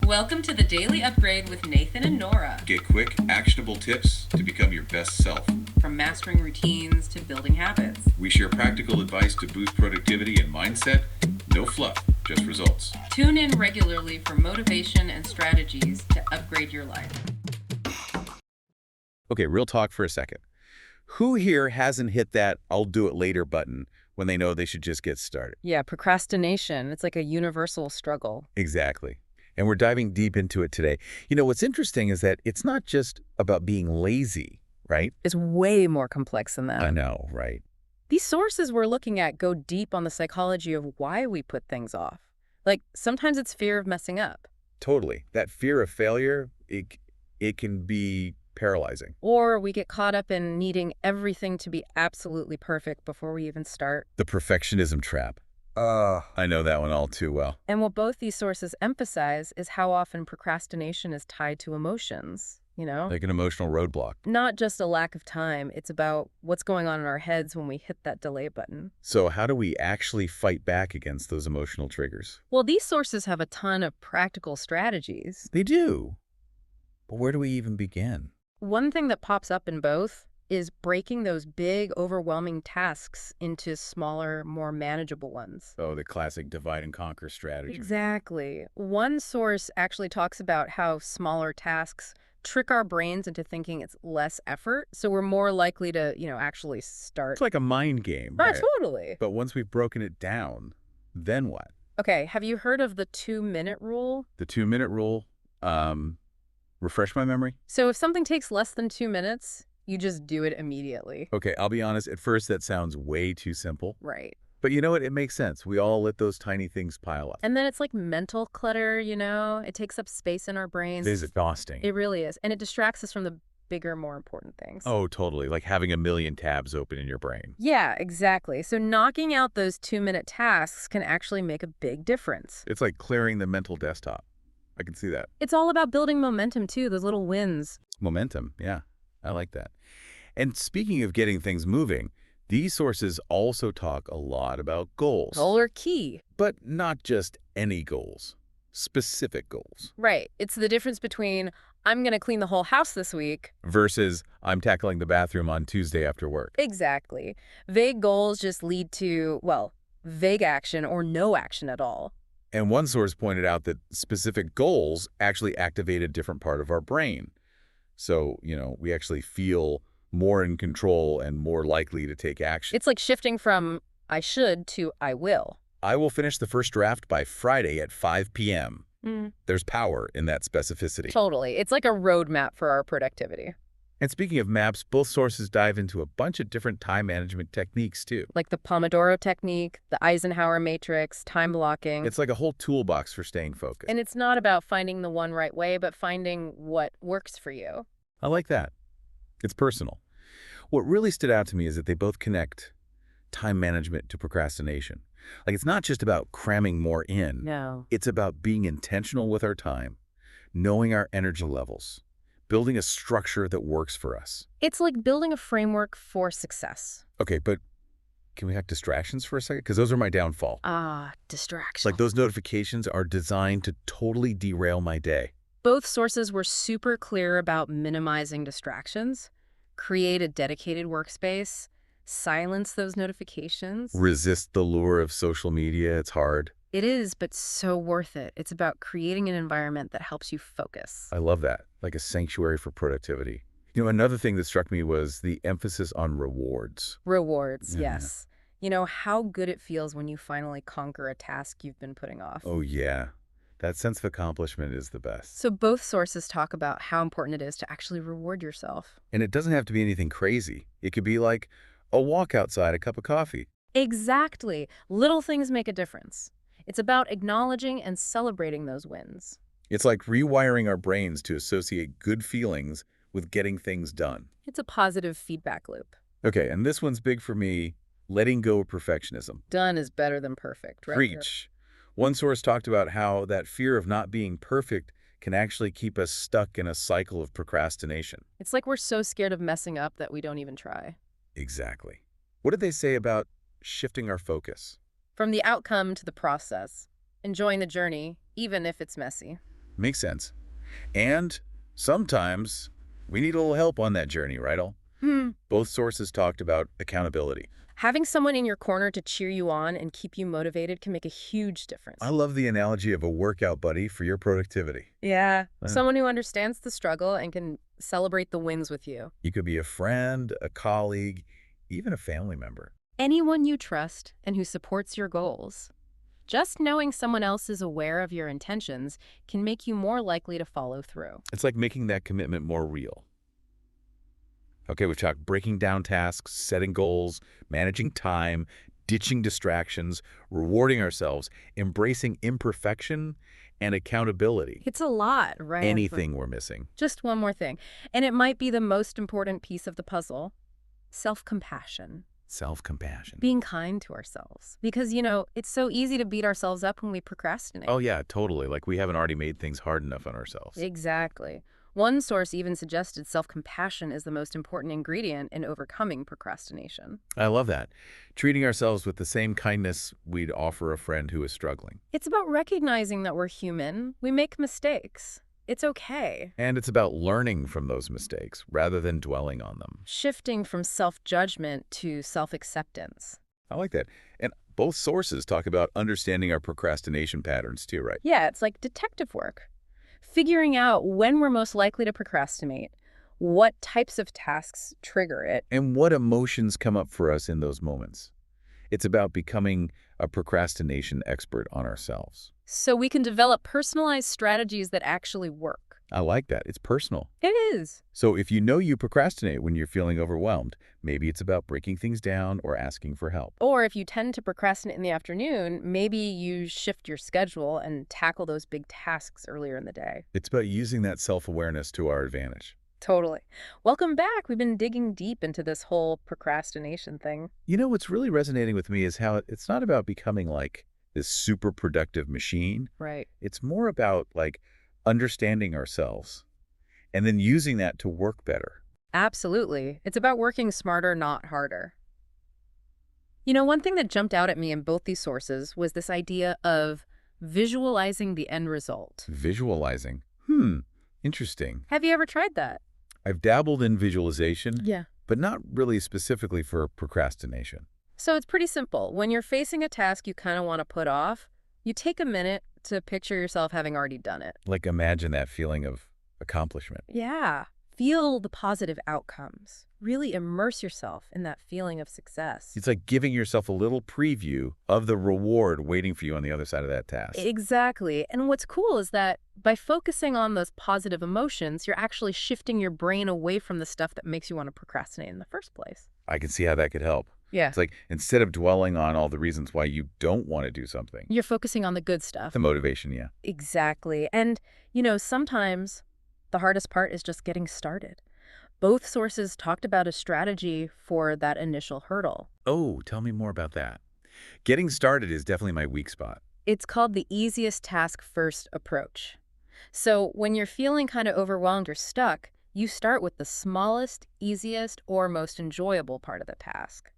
Welcome to the Daily Upgrade with Nathan and Nora. Get quick, actionable tips to become your best self. From mastering routines to building habits. We share practical advice to boost productivity and mindset. No fluff, just results. Tune in regularly for motivation and strategies to upgrade your life. Okay, real talk for a second. Who here hasn't hit that I'll do it later button when they know they should just get started? Yeah, procrastination. It's like a universal struggle. Exactly. And we're diving deep into it today. You know, what's interesting is that it's not just about being lazy, right? It's way more complex than that. I know, right? These sources we're looking at go deep on the psychology of why we put things off. Like, sometimes it's fear of messing up. Totally. That fear of failure, it can be paralyzing. Or we get caught up in needing everything to be absolutely perfect before we even start. The perfectionism trap. I know that one all too well. And what both these sources emphasize is how often procrastination is tied to emotions, you know? Like an emotional roadblock. Not just a lack of time, it's about what's going on in our heads when we hit that delay button. So how do we actually fight back against those emotional triggers? Well, these sources have a ton of practical strategies. They do. But where do we even begin? One thing that pops up in both is breaking those big, overwhelming tasks into smaller, more manageable ones. Oh, the classic divide and conquer strategy. Exactly. One source actually talks about how smaller tasks trick our brains into thinking it's less effort, so we're more likely to, actually start. It's like a mind game. Right, totally. But once we've broken it down, then what? Okay, have you heard of the 2-minute rule? The 2-minute rule, refresh my memory? So if something takes less than 2 minutes, you just do it immediately. Okay, I'll be honest, at first that sounds way too simple. Right. But you know what? It makes sense. We all let those tiny things pile up. And then it's like mental clutter, It takes up space in our brains. It is exhausting. It really is. And it distracts us from the bigger, more important things. Oh, totally. Like having a million tabs open in your brain. Yeah, exactly. So knocking out those 2-minute tasks can actually make a big difference. It's like clearing the mental desktop. I can see that. It's all about building momentum, too, those little wins. Momentum, yeah. I like that. And speaking of getting things moving, these sources also talk a lot about goals. Goal or key. But not just any goals. Specific goals. Right. It's the difference between, I'm going to clean the whole house this week, versus, I'm tackling the bathroom on Tuesday after work. Exactly. Vague goals just lead to, vague action or no action at all. And one source pointed out that specific goals actually activate a different part of our brain. So, we actually feel more in control and more likely to take action. It's like shifting from I should to I will. I will finish the first draft by Friday at 5 p.m. There's power in that specificity. Totally. It's like a roadmap for our productivity. And speaking of maps, both sources dive into a bunch of different time management techniques, too. Like the Pomodoro Technique, the Eisenhower Matrix, time blocking. It's like a whole toolbox for staying focused. And it's not about finding the one right way, but finding what works for you. I like that. It's personal. What really stood out to me is that they both connect time management to procrastination. Like, it's not just about cramming more in. No. It's about being intentional with our time, knowing our energy levels, building a structure that works for us. It's like building a framework for success. Okay, but can we have distractions for a second? Because those are my downfall. Distraction. Like, those notifications are designed to totally derail my day. Both sources were super clear about minimizing distractions, create a dedicated workspace, silence those notifications. Resist the lure of social media. It's hard. It is, but so worth it. It's about creating an environment that helps you focus. I love that. Like a sanctuary for productivity. Another thing that struck me was the emphasis on rewards. Rewards, Yeah. yes. How good it feels when you finally conquer a task you've been putting off. Oh, yeah. That sense of accomplishment is the best. So both sources talk about how important it is to actually reward yourself. And it doesn't have to be anything crazy. It could be like a walk outside, a cup of coffee. Exactly. Little things make a difference. It's about acknowledging and celebrating those wins. It's like rewiring our brains to associate good feelings with getting things done. It's a positive feedback loop. Okay, and this one's big for me, letting go of perfectionism. Done is better than perfect, right? Preach. One source talked about how that fear of not being perfect can actually keep us stuck in a cycle of procrastination. It's like we're so scared of messing up that we don't even try. Exactly. What did they say about shifting our focus? From the outcome to the process, enjoying the journey, even if it's messy. Makes sense. And sometimes we need a little help on that journey, right, Al? Both sources talked about accountability. Having someone in your corner to cheer you on and keep you motivated can make a huge difference. I love the analogy of a workout buddy for your productivity. Yeah, Uh, someone who understands the struggle and can celebrate the wins with you. You could be a friend, a colleague, even a family member. Anyone you trust and who supports your goals. Just knowing someone else is aware of your intentions can make you more likely to follow through. It's like making that commitment more real. Okay, we've talked breaking down tasks, setting goals, managing time, ditching distractions, rewarding ourselves, embracing imperfection, and accountability. It's a lot, right? Anything we're missing. Just one more thing, and it might be the most important piece of the puzzle: self-compassion. Self-compassion. Being kind to ourselves. Because, it's so easy to beat ourselves up when we procrastinate. Oh yeah, totally. Like we haven't already made things hard enough on ourselves. Exactly. One source even suggested self-compassion is the most important ingredient in overcoming procrastination. I love that. Treating ourselves with the same kindness we'd offer a friend who is struggling. It's about recognizing that we're human. We make mistakes. It's okay. And it's about learning from those mistakes rather than dwelling on them. Shifting from self-judgment to self-acceptance. I like that. And both sources talk about understanding our procrastination patterns too, right? Yeah, it's like detective work. Figuring out when we're most likely to procrastinate, what types of tasks trigger it. And what emotions come up for us in those moments. It's about becoming a procrastination expert on ourselves. So we can develop personalized strategies that actually work. I like that. It's personal. It is. So if you know you procrastinate when you're feeling overwhelmed, maybe it's about breaking things down or asking for help. Or if you tend to procrastinate in the afternoon, maybe you shift your schedule and tackle those big tasks earlier in the day. It's about using that self-awareness to our advantage. Totally. Welcome back. We've been digging deep into this whole procrastination thing. You know, what's really resonating with me is how it's not about becoming like this super productive machine. Right. It's more about like understanding ourselves and then using that to work better. Absolutely. It's about working smarter, not harder. One thing that jumped out at me in both these sources was this idea of visualizing the end result. Visualizing. Interesting. Have you ever tried that? I've dabbled in visualization, Yeah. but not really specifically for procrastination. So it's pretty simple. When you're facing a task you kind of want to put off, you take a minute to picture yourself having already done it. Like imagine that feeling of accomplishment. Yeah. Feel the positive outcomes. Really immerse yourself in that feeling of success. It's like giving yourself a little preview of the reward waiting for you on the other side of that task. Exactly. And what's cool is that by focusing on those positive emotions, you're actually shifting your brain away from the stuff that makes you want to procrastinate in the first place. I can see how that could help. Yeah. It's like instead of dwelling on all the reasons why you don't want to do something, You're focusing on the good stuff. the motivation, yeah. Exactly. And, sometimes the hardest part is just getting started. Both sources talked about a strategy for that initial hurdle. Oh, tell me more about that. Getting started is definitely my weak spot. It's called the easiest task first approach. So when you're feeling kind of overwhelmed or stuck, you start with the smallest, easiest, or most enjoyable part of the task.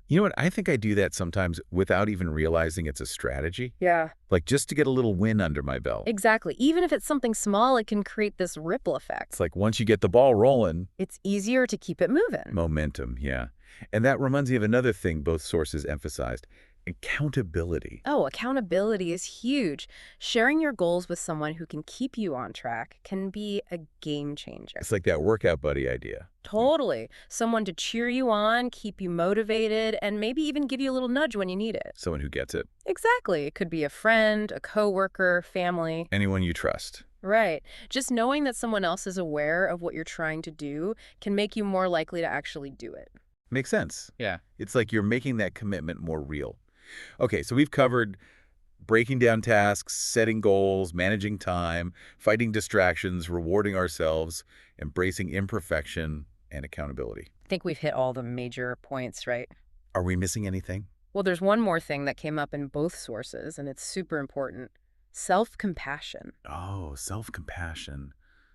You know what? I think I do that sometimes without even realizing it's a strategy. Yeah. Like just to get a little win under my belt. Exactly. Even if it's something small, it can create this ripple effect. It's like once you get the ball rolling, It's easier to keep it moving. momentum, yeah. And that reminds me of another thing both sources emphasized: accountability. Oh, accountability is huge. Sharing your goals with someone who can keep you on track can be a game changer. It's like that workout buddy idea. Totally. Someone to cheer you on, keep you motivated, and maybe even give you a little nudge when you need it. Someone who gets it. Exactly. It could be a friend, a coworker, family. Anyone you trust. Right. Just knowing that someone else is aware of what you're trying to do can make you more likely to actually do it. Makes sense. Yeah. It's like you're making that commitment more real. Okay, so we've covered breaking down tasks, setting goals, managing time, fighting distractions, rewarding ourselves, embracing imperfection, and accountability. I think we've hit all the major points, right? Are we missing anything? Well, there's one more thing that came up in both sources, and it's super important. Self-compassion. Oh, self-compassion.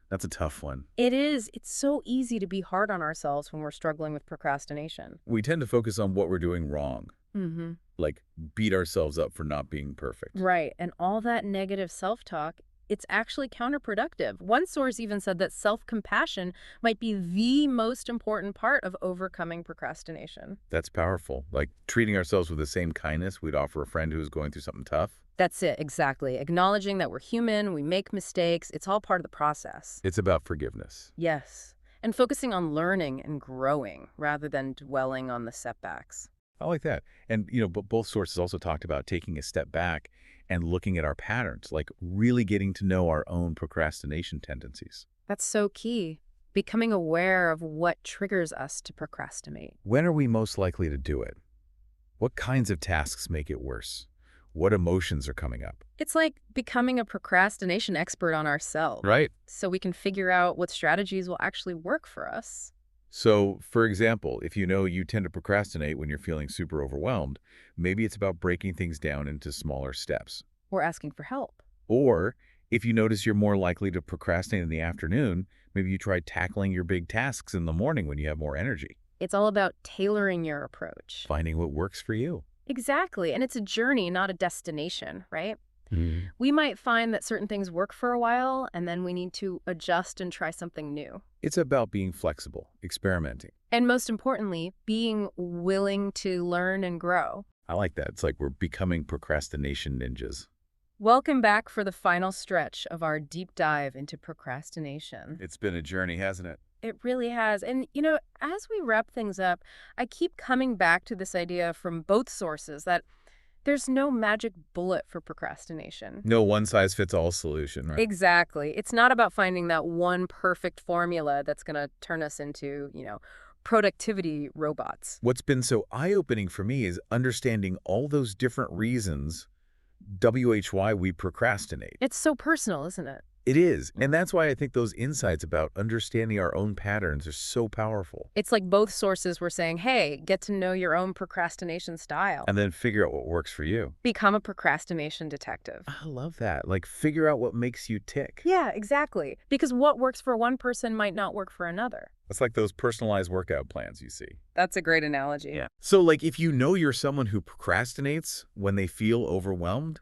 That's a tough one. It is. It's so easy to be hard on ourselves when we're struggling with procrastination. We tend to focus on what we're doing wrong, Mm-hmm. like beat ourselves up for not being perfect. Right. And all that negative self-talk, it's actually counterproductive. One source even said that self-compassion might be the most important part of overcoming procrastination. That's powerful. Like treating ourselves with the same kindness we'd offer a friend who's going through something tough. That's it, exactly. Acknowledging that we're human, we make mistakes, it's all part of the process. It's about forgiveness. Yes. And focusing on learning and growing rather than dwelling on the setbacks. I like that. And, but both sources also talked about taking a step back and looking at our patterns, like really getting to know our own procrastination tendencies. That's so key. Becoming aware of what triggers us to procrastinate. When are we most likely to do it? What kinds of tasks make it worse? What emotions are coming up? It's like becoming a procrastination expert on ourselves. Right. So we can figure out what strategies will actually work for us. So, for example, if you know you tend to procrastinate when you're feeling super overwhelmed, maybe it's about breaking things down into smaller steps. Or asking for help. Or if you notice you're more likely to procrastinate in the afternoon, maybe you try tackling your big tasks in the morning when you have more energy. It's all about tailoring your approach. Finding what works for you. Exactly. And it's a journey, not a destination, right? Mm. We might find that certain things work for a while, and then we need to adjust and try something new. It's about being flexible, experimenting. And most importantly, being willing to learn and grow. I like that. It's like we're becoming procrastination ninjas. Welcome back for the final stretch of our deep dive into procrastination. It's been a journey, hasn't it? It really has. And, as we wrap things up, I keep coming back to this idea from both sources that there's no magic bullet for procrastination. No one-size-fits-all solution, right? Exactly. It's not about finding that one perfect formula that's going to turn us into, productivity robots. What's been so eye-opening for me is understanding all those different reasons WHY we procrastinate. It's so personal, isn't it? It is. And that's why I think those insights about understanding our own patterns are so powerful. It's like both sources were saying, hey, get to know your own procrastination style. And then figure out what works for you. Become a procrastination detective. I love that. Like, figure out what makes you tick. Yeah, exactly. Because what works for one person might not work for another. It's like those personalized workout plans you see. That's a great analogy. Yeah. So, like, if you know you're someone who procrastinates when they feel overwhelmed,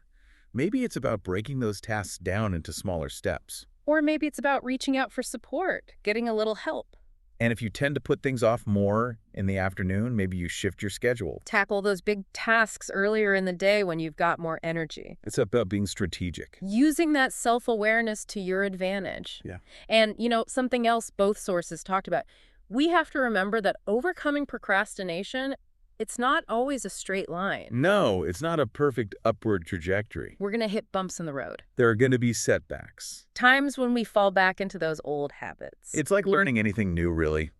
maybe it's about breaking those tasks down into smaller steps. Or maybe it's about reaching out for support, getting a little help. And if you tend to put things off more in the afternoon, maybe you shift your schedule. Tackle those big tasks earlier in the day when you've got more energy. It's about being strategic. Using that self-awareness to your advantage. Yeah. And, something else both sources talked about. We have to remember that overcoming procrastination, it's not always a straight line. No, it's not a perfect upward trajectory. We're going to hit bumps in the road. There are going to be setbacks. Times when we fall back into those old habits. It's like learning anything new, really.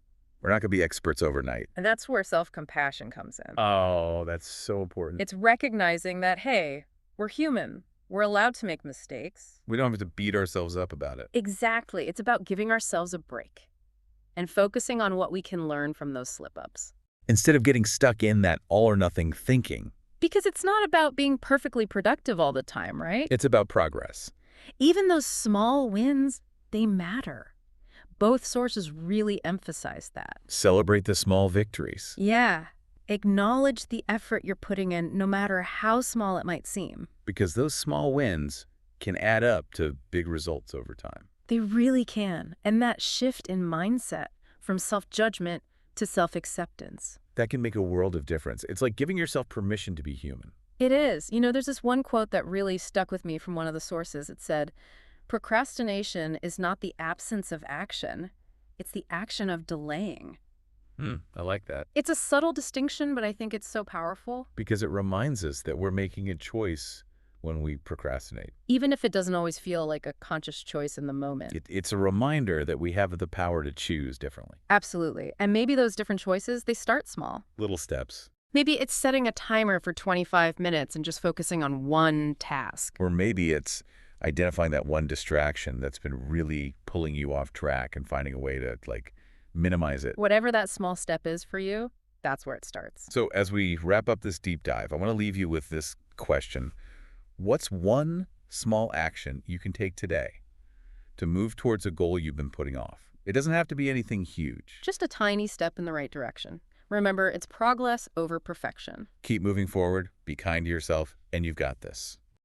We're not going to be experts overnight. And that's where self-compassion comes in. Oh, that's so important. It's recognizing that, hey, we're human. We're allowed to make mistakes. We don't have to beat ourselves up about it. Exactly. It's about giving ourselves a break and focusing on what we can learn from those slip-ups. Instead of getting stuck in that all-or-nothing thinking. Because it's not about being perfectly productive all the time, right? It's about progress. Even those small wins, they matter. Both sources really emphasize that. Celebrate the small victories. Yeah. Acknowledge the effort you're putting in, no matter how small it might seem. Because those small wins can add up to big results over time. They really can. And that shift in mindset from self-judgment to self-acceptance. That can make a world of difference. It's like giving yourself permission to be human. It is. There's this one quote that really stuck with me from one of the sources. It said, "Procrastination is not the absence of action. It's the action of delaying." I like that. It's a subtle distinction, but I think it's so powerful. Because it reminds us that we're making a choice when we procrastinate. Even if it doesn't always feel like a conscious choice in the moment. It's a reminder that we have the power to choose differently. Absolutely. And maybe those different choices, they start small. Little steps. Maybe it's setting a timer for 25 minutes and just focusing on one task. Or maybe it's identifying that one distraction that's been really pulling you off track and finding a way to, minimize it. Whatever that small step is for you, that's where it starts. So as we wrap up this deep dive, I want to leave you with this question. What's one small action you can take today to move towards a goal you've been putting off? It doesn't have to be anything huge. Just a tiny step in the right direction. Remember, it's progress over perfection. Keep moving forward, be kind to yourself, and you've got this.